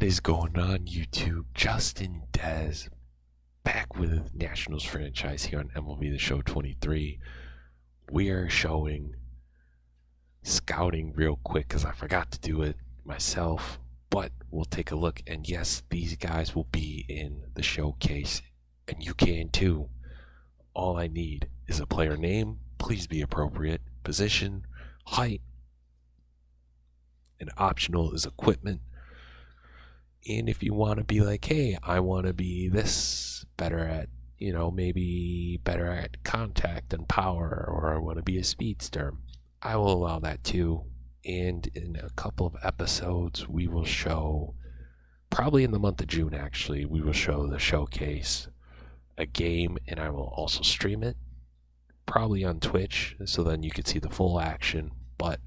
is going on, YouTube? JustinDezzz back with Nationals franchise here on MLB The Show 23. We are showing scouting real quick because I forgot to do it myself, but we'll take a look. And yes, these guys will be in the showcase, and you can too. All I need is a player name, please be appropriate, position, height, and optional is equipment. And if you want to be like, hey, I want to be this, better at, maybe better at contact and power, or I want to be a speedster, I will allow that too. And in a couple of episodes, we will show, probably in the month of June actually, we will show the showcase, a game, and I will also stream it, probably on Twitch, so then you can see the full action. But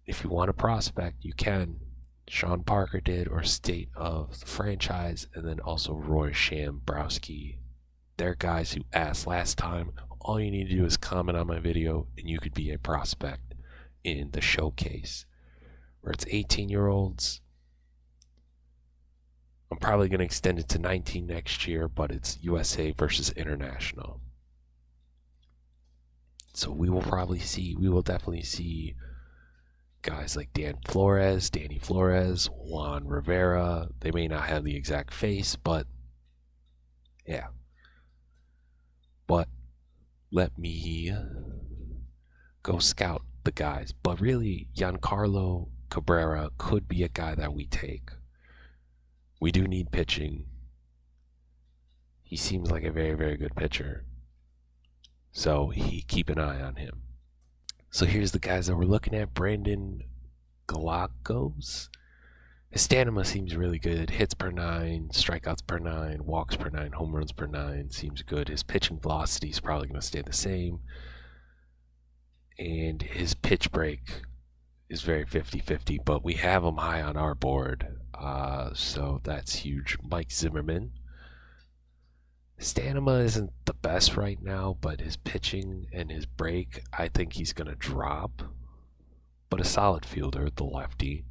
if you want a prospect, you can. Sean Parker did, or State of the Franchise, and then also Roy Shambrowski. They're guys who asked last time. All you need to do is comment on my video, and you could be a prospect in the showcase, where it's 18-year-olds. I'm probably going to extend it to 19 next year, but it's USA versus international. So we will definitely see guys like Danny Flores, Juan Rivera. They may not have the exact face, but yeah. But let me go scout the guys. But really, Giancarlo Cabrera could be a guy that we take. We do need pitching. He seems like a very, very good pitcher. So keep an eye on him. So here's the guys that we're looking at. Brandon Galacos. His stamina seems really good. Hits per 9, strikeouts per 9, walks per 9, home runs per 9. Seems good. His pitching velocity is probably going to stay the same. And his pitch break is very 50-50, but we have him high on our board. So that's huge. Mike Zimmerman. Stamina isn't the best right now, but his pitching and his break, I think he's going to drop. But a solid fielder, the lefty.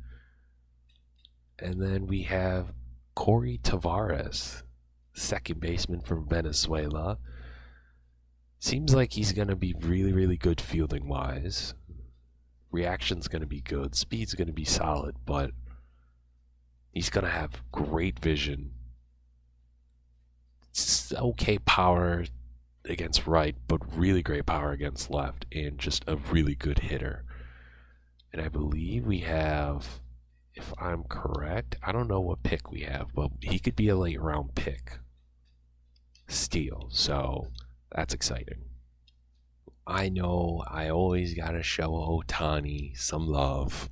And then we have Corey Tavares, second baseman from Venezuela. Seems like he's going to be really, really good fielding-wise. Reaction's going to be good. Speed's going to be solid, but he's going to have great vision. Okay power against right, but really great power against left, and just a really good hitter. And I believe we have, if I'm correct, I don't know what pick we have, but he could be a late round pick. Steal, so that's exciting. I know I always gotta show Ohtani some love,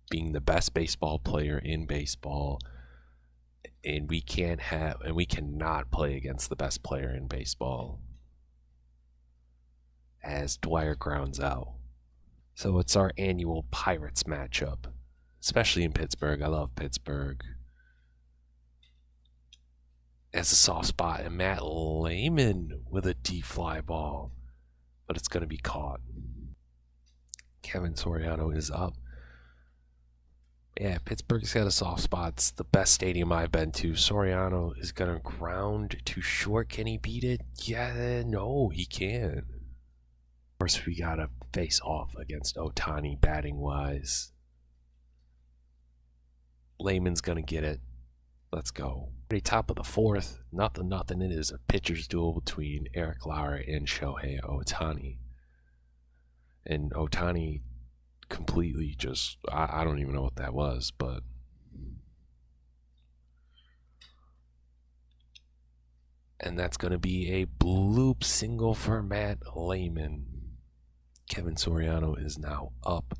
being the best baseball player in baseball. And we cannot play against the best player in baseball, as Dwyer grounds out. So it's our annual Pirates matchup, especially in Pittsburgh. I love Pittsburgh. As a soft spot, and Matt Lehman with a deep fly ball, but it's going to be caught. Kevin Soriano is up. Yeah, Pittsburgh's got a soft spot. It's the best stadium I've been to. Soriano is going to ground to short. Can he beat it? Yeah, no, he can. Of course, we got to face off against Ohtani batting-wise. Lehman's going to get it. Let's go. Pretty top of the fourth. Nothing. It is a pitcher's duel between Eric Lauer and Shohei Ohtani. And Ohtani completely just, I don't even know what that was, but and that's going to be a bloop single for Matt Lehman. Kevin Soriano is now up.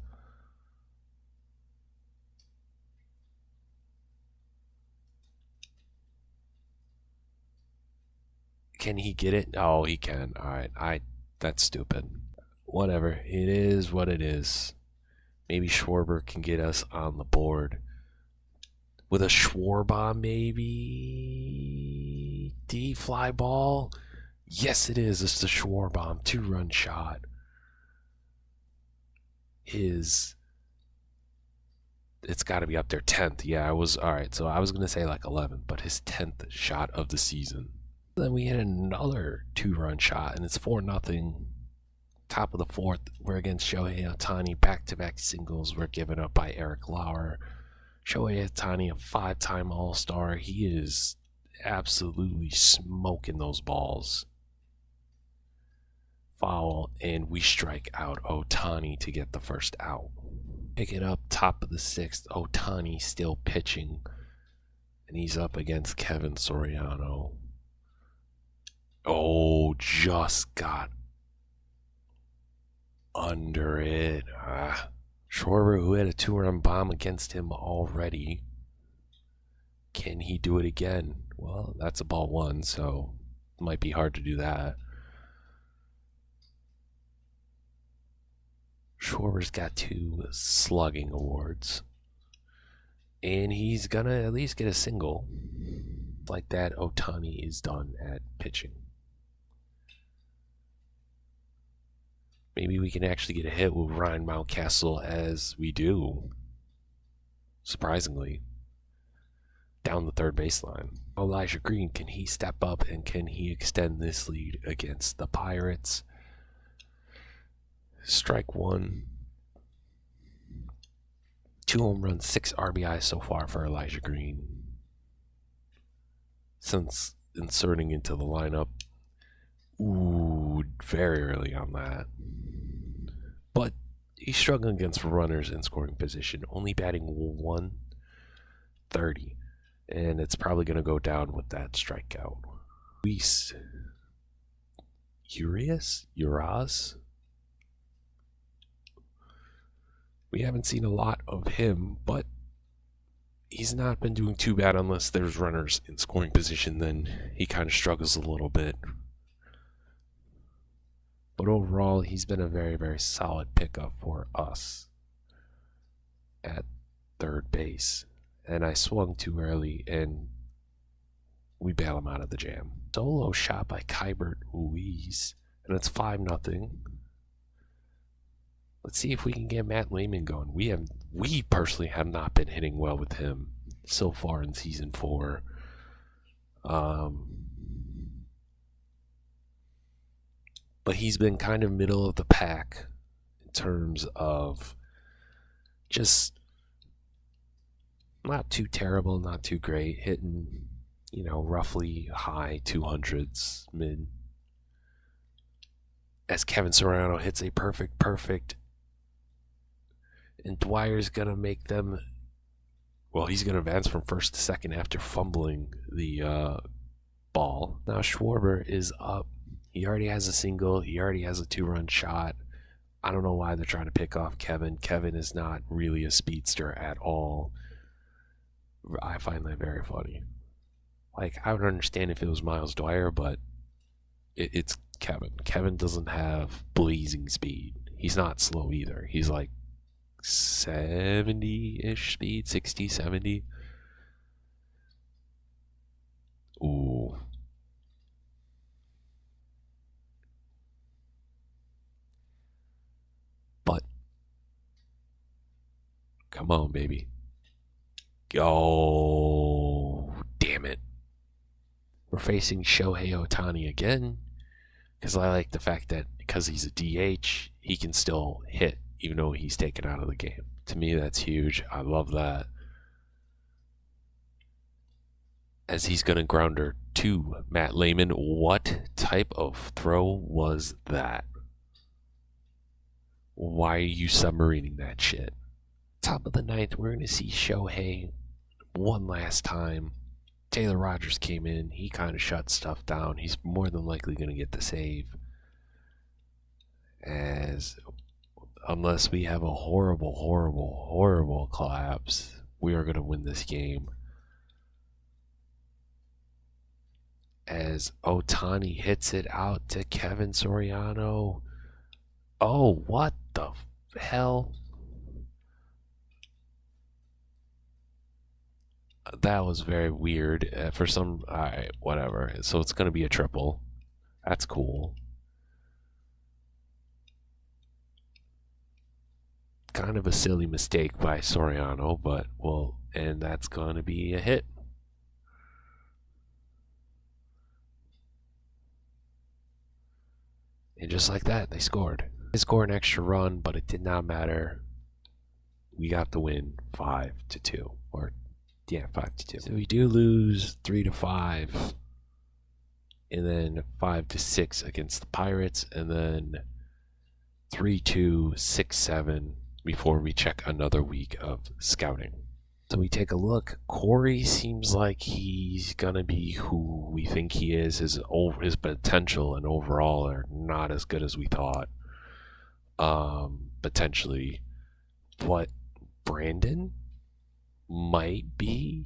Can he get it? Oh, he can. All right, that's stupid. Whatever, it is what it is. Maybe Schwarber can get us on the board with a Schwarbomb, maybe. D fly ball. Yes, it is. It's the Schwarbomb 2-run shot. His it's got to be up there. 10th. Yeah, I was all right. So I was gonna say like 11th, but his 10th shot of the season. Then we hit another 2-run shot, and it's 4-0. Top of the 4th, we're against Shohei Ohtani. Back-to-back singles were given up by Eric Lauer. Shohei Ohtani, a 5-time All-Star. He is absolutely smoking those balls. Foul, and we strike out Ohtani to get the first out. Pick it up, top of the 6th. Ohtani still pitching, and he's up against Kevin Soriano. Oh, just got under it. Schwarber, who had a 2-run bomb against him already. Can he do it again? Well, that's a ball 1, so it might be hard to do that. Schwarber's got 2 slugging awards. And he's going to at least get a single. Like that, Ohtani is done at pitching. Maybe we can actually get a hit with Ryan Mountcastle, as we do. Surprisingly. Down the third baseline. Elijah Green, can he step up and can he extend this lead against the Pirates? Strike 1. 2 home runs, 6 RBIs so far for Elijah Green since inserting into the lineup. Ooh, very early on that. But he's struggling against runners in scoring position, only batting 130. And it's probably going to go down with that strikeout. Luis Urias? We haven't seen a lot of him, but he's not been doing too bad unless there's runners in scoring position. Then he kind of struggles a little bit. But overall, he's been a very, very solid pickup for us at third base. And I swung too early, and we bail him out of the jam. Solo shot by Kybert Ruiz, and it's 5-0. Let's see if we can get Matt Lehman going. We personally have not been hitting well with him so far in season 4. But he's been kind of middle of the pack in terms of just not too terrible, not too great, hitting, roughly high 200s, mid. As Kevin Soriano hits a perfect. And Dwyer's going to make them, well, he's going to advance from first to second after fumbling the ball. Now Schwarber is up. He already has a single. He already has a 2-run shot. I don't know why they're trying to pick off Kevin. Kevin is not really a speedster at all. I find that very funny. Like, I would understand if it was Miles Dwyer, but it's Kevin. Kevin doesn't have blazing speed. He's not slow either. He's like 70-ish speed, 60, 70. Ooh. But come on, baby. Oh, damn it. We're facing Shohei Ohtani again, because I like the fact that because he's a DH, he can still hit even though he's taken out of the game. To me, that's huge. I love that. As he's going to grounder to Matt Lehman. What type of throw was that? Why are you submarining that shit? Top of the 9th, we're going to see Shohei one last time. Taylor Rogers came in. He kind of shut stuff down. He's more than likely going to get the save. Unless we have a horrible collapse, we are going to win this game. As Ohtani hits it out to Kevin Soriano. Oh, what the hell? That was very weird. For some, alright, whatever. So it's going to be a triple. That's cool. kind of a silly mistake by Soriano, but and that's going to be a hit. And just like that, they scored. They scored an extra run, but it did not matter. We got the win 5-2. Or, yeah, 5-2. So we do lose 3-5. And then 5-6 against the Pirates. And then 3-2, 6-7 before we check another week of scouting. So we take a look. Corey seems like he's going to be who we think he is. His potential and overall are not as good as we thought. Potentially. But Brandon might be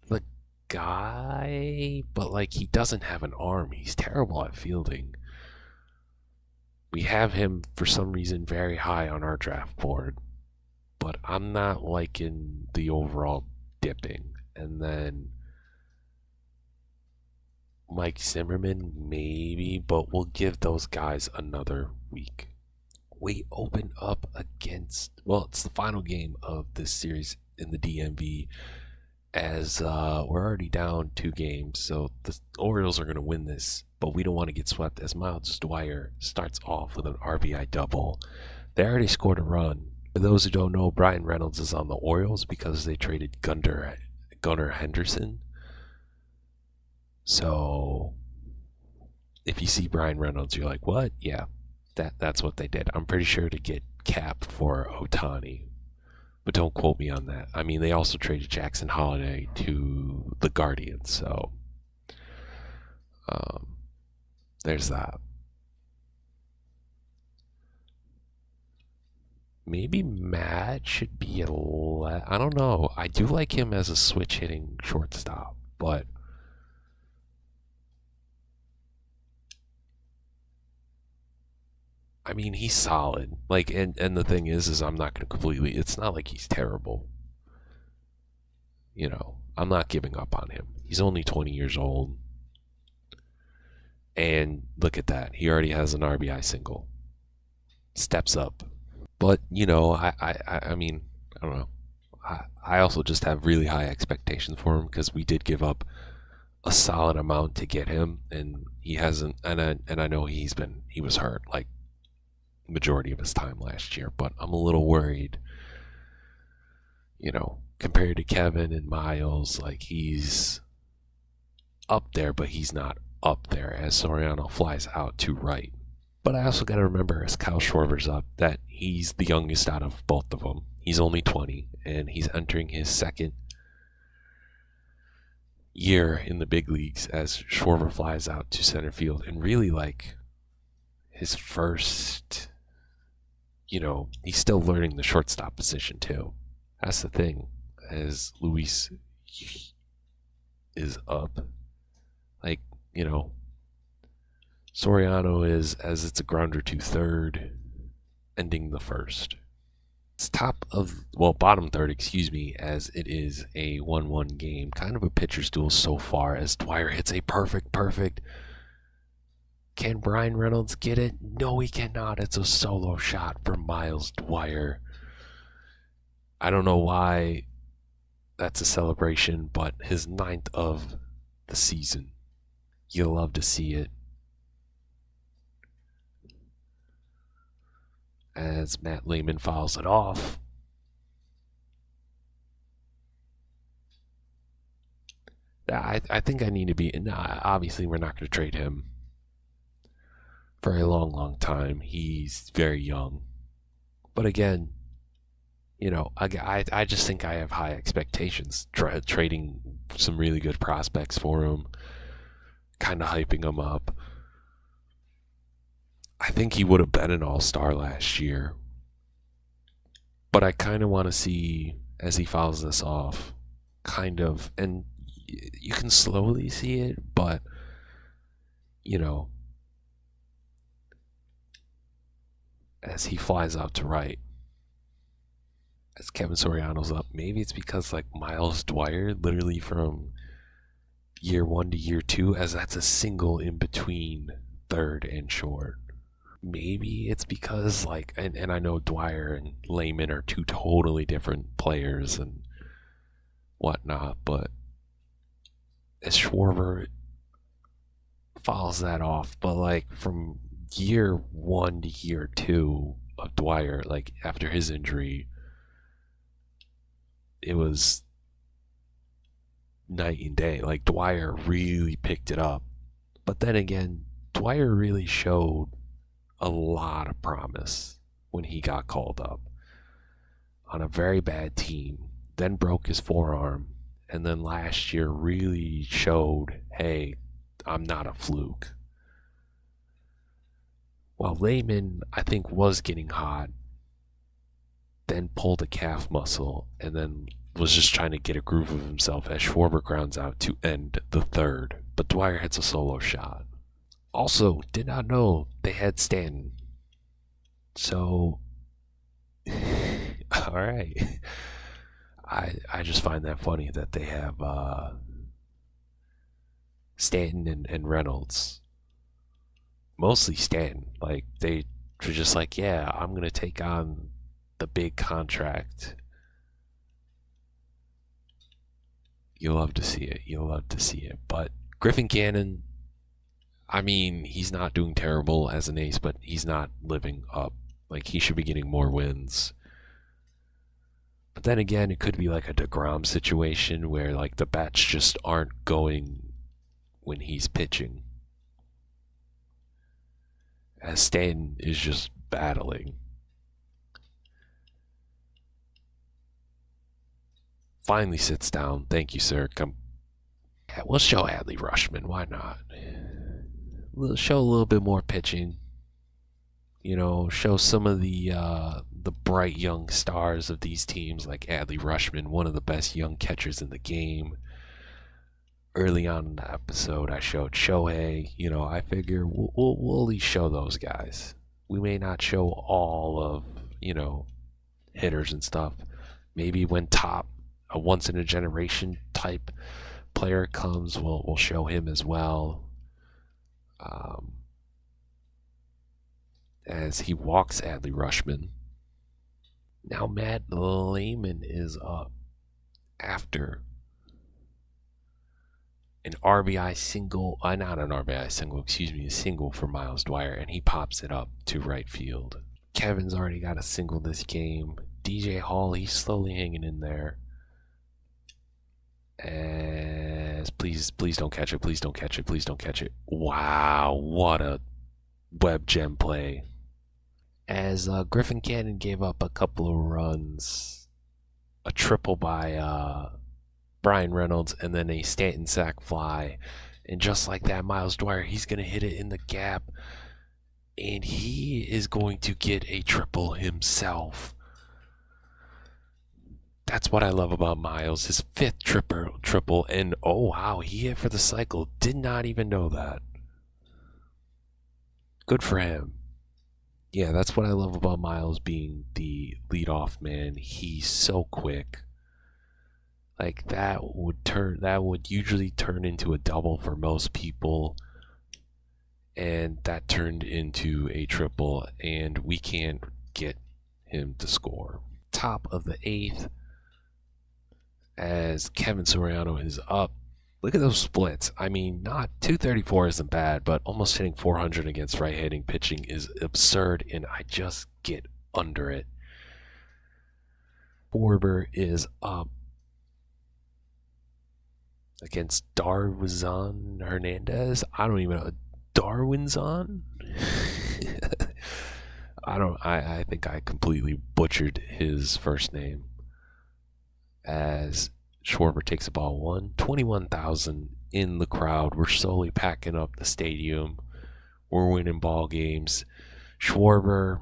the guy, but like he doesn't have an arm. He's terrible at fielding. We have him for some reason very high on our draft board. But I'm not liking the overall dipping. And then Mike Zimmerman, maybe, but we'll give those guys another week. We open up against, it's the final game of this series in the DMV, as we're already down 2 games. So the Orioles are going to win this, but we don't want to get swept as Miles Dwyer starts off with an RBI double. They already scored a run. For those who don't know, Brian Reynolds is on the Orioles because they traded Gunnar Henderson. So if you see Brian Reynolds, you're like, what? Yeah, that's what they did. I'm pretty sure to get Cap for Ohtani, but don't quote me on that. I mean, they also traded Jackson Holliday to the Guardians, so there's that. Maybe Matt should be I don't know. I do like him as a switch hitting shortstop, but I mean, he's solid. Like, and the thing is I'm not going to completely. It's not like he's terrible. You know, I'm not giving up on him. He's only 20 years old, and look at that. He already has an RBI single. Steps up. But, you know, I mean, I don't know. I also just have really high expectations for him because we did give up a solid amount to get him, and he hasn't. And I know he was hurt like majority of his time last year. But I'm a little worried, you know, compared to Kevin and Miles. Like, he's up there, but he's not up there as Soriano flies out to right. But I also got to remember, as Kyle Schwarber's up, that he's the youngest out of both of them. He's only 20, and he's entering his second year in the big leagues as Schwarber flies out to center field. And really, like, his first, you know, he's still learning the shortstop position, too. That's the thing, as Luis is up. Like, you know, Soriano is, as it's a grounder to third, ending the first. It's bottom third, as it is a 1-1 game. Kind of a pitcher's duel so far as Dwyer hits a perfect. Can Brian Reynolds get it? No, he cannot. It's a solo shot for Miles Dwyer. I don't know why that's a celebration, but his 9th of the season. You'll love to see it. As Matt Lehman fouls it off. I think I need to be. Obviously, we're not going to trade him for a long time. He's very young. But again, you know, I just think I have high expectations. Trading some really good prospects for him, kind of hyping him up. I think he would have been an all-star last year. But I kind of want to see, as he fouls this off, and you can slowly see it, but, you know, as he flies out to right, as Kevin Soriano's up, maybe it's because, like, Miles Dwyer, literally from year 1 to year 2, as that's a single in between third and short. maybe it's because, like, and I know Dwyer and Lehman are two totally different players and whatnot, but as Schwarber follows that off, but like from year 1 to year 2 of Dwyer, like after his injury, it was night and day. Like Dwyer really picked it up. But then again, Dwyer really showed a lot of promise when he got called up on a very bad team, then broke his forearm, and then last year really showed, hey, I'm not a fluke. While Lehman, I think, was getting hot, then pulled a calf muscle, and then was just trying to get a groove of himself as Schwarber grounds out to end the third. But Dwyer hits a solo shot. Also, did not know they had Stanton. So, all right. I just find that funny that they have Stanton and Reynolds. Mostly Stanton. Like, they were just like, yeah, I'm going to take on the big contract. You'll love to see it. You'll love to see it. But Griffin Cannon, I mean, he's not doing terrible as an ace, but he's not living up. Like, he should be getting more wins. But then again, it could be like a DeGrom situation where, like, the bats just aren't going when he's pitching, as Stanton is just battling. Finally sits down. Thank you, sir. Come. Yeah, we'll show Adley Rutschman. Why not? We'll show a little bit more pitching. You know, show some of the bright young stars of these teams, like Adley Rutschman, one of the best young catchers in the game. Early on in the episode, I showed Shohei. You know, I figure we'll at least show those guys. We may not show all of, you know, hitters and stuff. Maybe when a once in a generation type player comes, we'll show him as well. As he walks Adley Rutschman. Now Matt Lehman is up after an RBI single, not an RBI single, excuse me, a single for Miles Dwyer, and he pops it up to right field. Kevin's already got a single this game. DJ Hall, he's slowly hanging in there. As please don't catch it, please don't catch it, please don't catch it. Wow, what a web gem play. As Griffin Cannon gave up a couple of runs, a triple by Brian Reynolds, and then a Stanton sac fly. And just like that, Miles Dwyer, he's going to hit it in the gap. And he is going to get a triple himself. That's what I love about Miles. His 5th triple. And oh wow, he hit for the cycle. Did not even know that. Good for him. Yeah, that's what I love about Miles being the leadoff man. He's so quick. Like that would usually turn into a double for most people. And that turned into a triple, and we can't get him to score. Top of the 8th, as Kevin Soriano is up. Look at those splits. I mean, not 234 isn't bad, but almost hitting 400 against right-handing pitching is absurd, and I just get under it. Schwarber is up against Darwinzon Hernandez. I don't even know. Darwinzon? I think I completely butchered his first name. As Schwarber takes a ball 1, 21,000 in the crowd. We're slowly packing up the stadium. We're winning ball games. Schwarber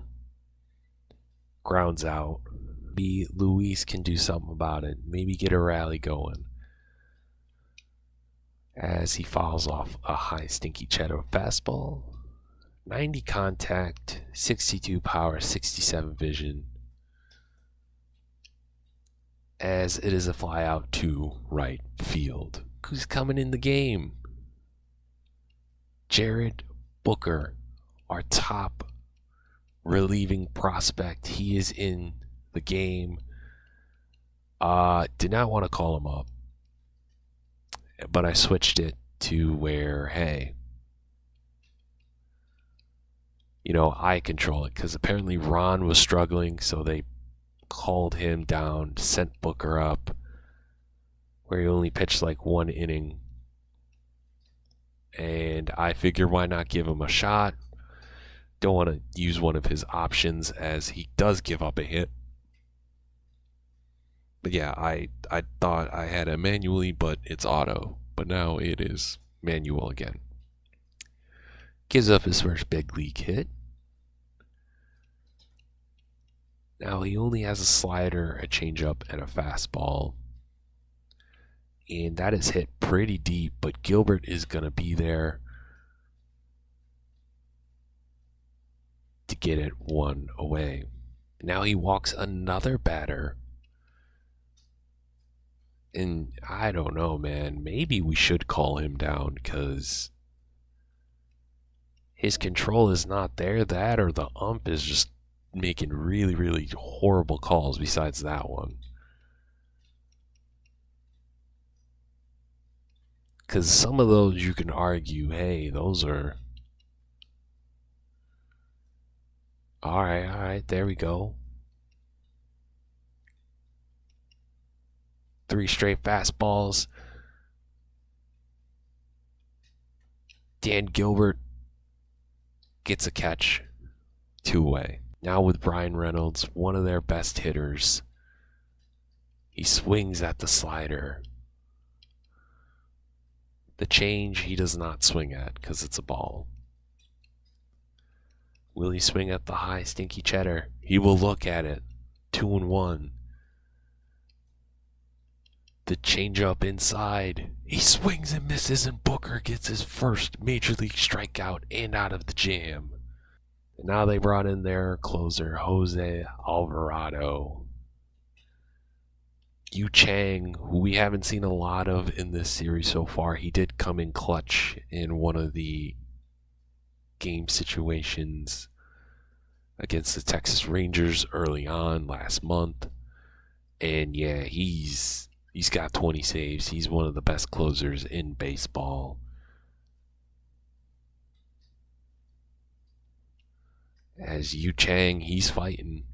grounds out. Maybe Luis can do something about it. Maybe get a rally going. As he fouls off a high stinky cheddar fastball. 90 contact, 62 power, 67 vision. As it is a fly out to right field. Who's coming in the game? Jared Booker, our top relieving prospect. He is in the game. Did not want to call him up, but I switched it to where, hey, I control it, because apparently Ron was struggling, so they called him down, sent Booker up, where he only pitched like 1 inning. And I figure, why not give him a shot? Don't want to use one of his options, as he does give up a hit. But yeah, I thought I had it manually, but it's auto. But now it is manual again. Gives up his first big league hit. Now he only has a slider, a changeup, and a fastball. And that is hit pretty deep, but Gilbert is going to be there to get it 1 away. Now he walks another batter. And I don't know, man. Maybe we should call him down, because his control is not there. That, or the ump is just making really, really horrible calls besides that one. Because some of those you can argue, hey, those are... Alright, there we go. 3 straight fastballs. Dan Gilbert gets a catch. 2 away. Now with Brian Reynolds, one of their best hitters. He swings at the slider. The change he does not swing at, because it's a ball. Will he swing at the high stinky cheddar? He will look at it. 2-1. The changeup inside. He swings and misses, and Booker gets his first major league strikeout and out of the jam. And now they brought in their closer, Jose Alvarado. Yu Chang, who we haven't seen a lot of in this series so far. He did come in clutch in one of the game situations against the Texas Rangers early on last month. And yeah, he's got 20 saves. He's one of the best closers in baseball. As Yu Chang, he's fighting.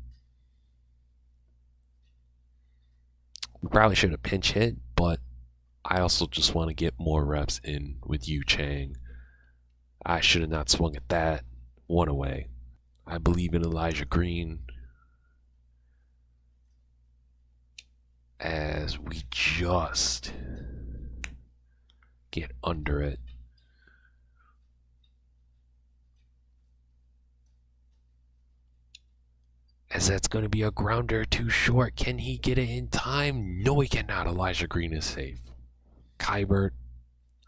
We probably should have pinch hit, but I also just want to get more reps in with Yu Chang. I should have not swung at that. 1 away. I believe in Elijah Green. As we just get under it. As that's going to be a grounder too short. Can he get it in time? No, he cannot. Elijah Green is safe. Kybert,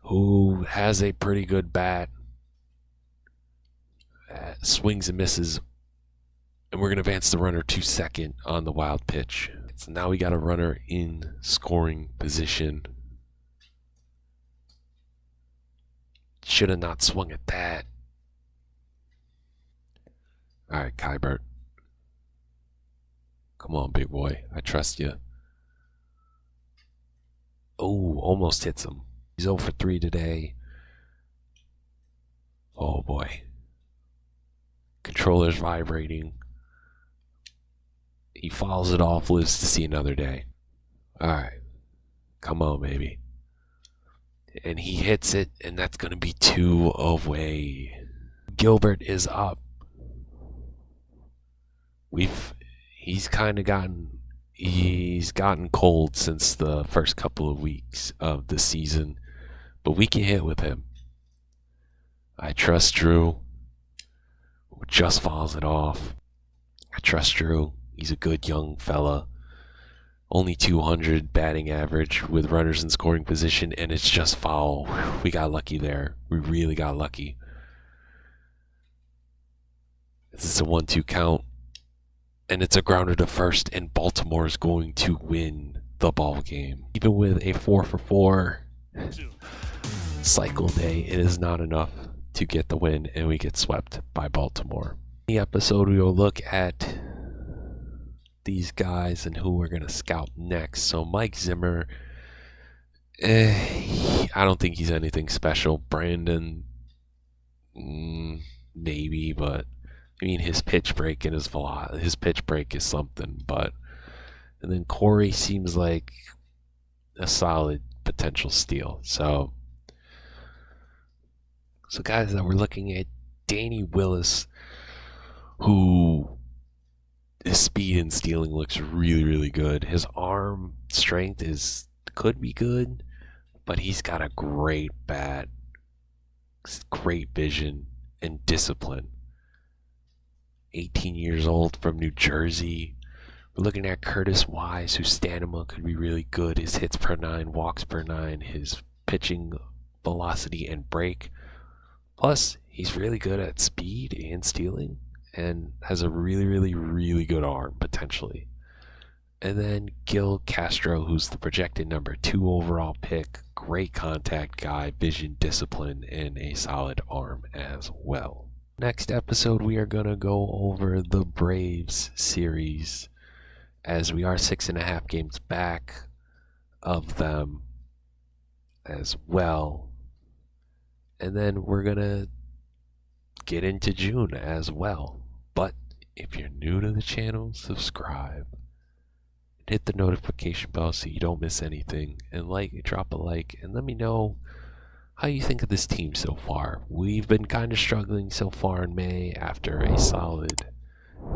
who has a pretty good bat, swings and misses. And we're going to advance the runner to second on the wild pitch. So now we got a runner in scoring position. Should have not swung at that. All right, Kybert. Come on, big boy. I trust you. Oh, almost hits him. He's 0 for 3 today. Oh, boy. Controller's vibrating. He fouls it off, lives to see another day. All right. Come on, baby. And he hits it, and that's going to be 2 away. Gilbert is up. He's gotten cold since the first couple of weeks of the season, but we can hit with him. I trust Drew. Just fouls it off. I trust Drew. He's a good young fella. Only 200 batting average with runners in scoring position, and it's just foul. We got lucky there. We really got lucky. This is a 1-2 count. And it's a grounder to first, and Baltimore is going to win the ball game. Even with a 4 for 4 cycle day, it is not enough to get the win, and we get swept by Baltimore. In the episode, we will look at these guys and who we're going to scout next. So Mike Zimmer, I don't think he's anything special. Brandon, maybe, but I mean his pitch break and his pitch break is something. But and then Corey seems like a solid potential steal. So guys that we're looking at, Danny Willis, who his speed and stealing looks really, really good. His arm strength could be good, but he's got a great bat, great vision, and discipline. 18 years old from New Jersey. We're looking at Curtis Wise, whose stamina could be really good. His hits per 9, walks per 9, his pitching velocity and break. Plus, he's really good at speed and stealing and has a really, really, really good arm, potentially. And then Gil Castro, who's the projected number 2 overall pick. Great contact guy, vision, discipline, and a solid arm as well. Next episode, we are going to go over the Braves series, as we are 6.5 games back of them as well. And then we're going to get into June as well. But if you're new to the channel, subscribe. Hit the notification bell so you don't miss anything. And drop a like, and let me know how you think of this team so far. We've been kind of struggling so far in May after a solid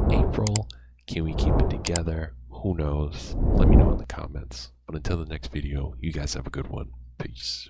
April. Can we keep it together? Who knows? Let me know in the comments. But until the next video, you guys have a good one. Peace.